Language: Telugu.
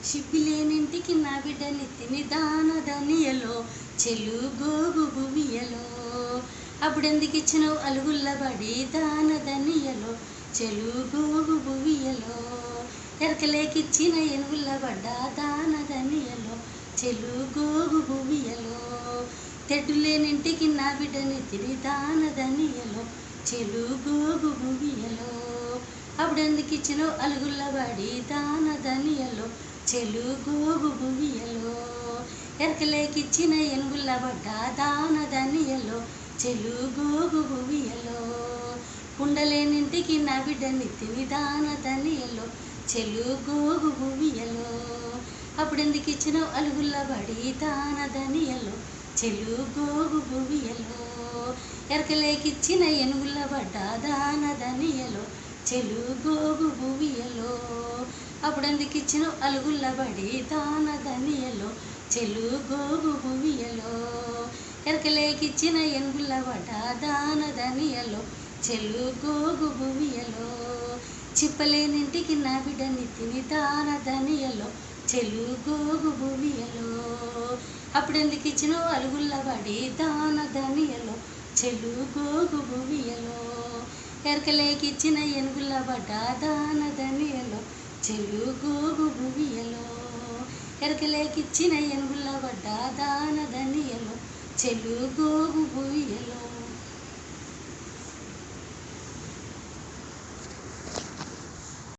సిబ్బిలేనింటికి నా బిడ్డనెత్తిని దానదనియలో చెలుగోగు భువియలో అప్పుడెందుకు ఇచ్చినావు అలుగుల్లబడి దానదనియలో చెలుగోగు భువియలో ఎరకలేకిచ్చిన ఎనుగుల్లబడ్డ దానదనియలో చెలుగోగు భువియలో తెడ్డులేనింటికి నా బిడ్డనెత్తిని దానదనియలో చెలుగోగు భువియలో అప్పుడెందుకు ఇచ్చినావు అలుగుల్లబడి దానదనియలో చెలుగోగు భువియలో ఎరకలేకిచ్చిన ఎనుగుల్లబడ్డ దానదనియలో చెలుగోగు భువియలో కుండలేనింటికి నా బిడ్డనెత్తిని దానదనియలో చెలుగోగు భువియలో అప్పుడెందుకు ఇచ్చినావు అలుగుల్లబడి దానదనియలో చెలుగోగు భువియలో ఎరకలేకిచ్చిన ఎనుగుల్లబడ్డ దానదనియలో చెలుగోగు భువియలో అప్పుడెందుకు ఇచ్చినావు అలుగుల్లబడి దానదనియలో చెలుగోగు భువియలో ఎరకలేకిచ్చిన ఎనుగుల్లబడ్డ దానదనియలో చెలుగోగు భువియలో చిప్పలేనింటికి నా బిడ్డనెత్తిని దానదనియలో చెలుగోగు భువియలో అప్పుడెందుకు ఇచ్చినావు అలుగుల్లబడి దానదనియలో చెలుగోగు భువియలో ఎరకలేకిచ్చిన ఎనుగుల్లబడ్డ దానదనియలో చెలుగోగు భువియలో ఎరకలేకిచ్చిన ఎనుగుల్లబడ్డ దానదనియలో చెలుగోగు భువియలో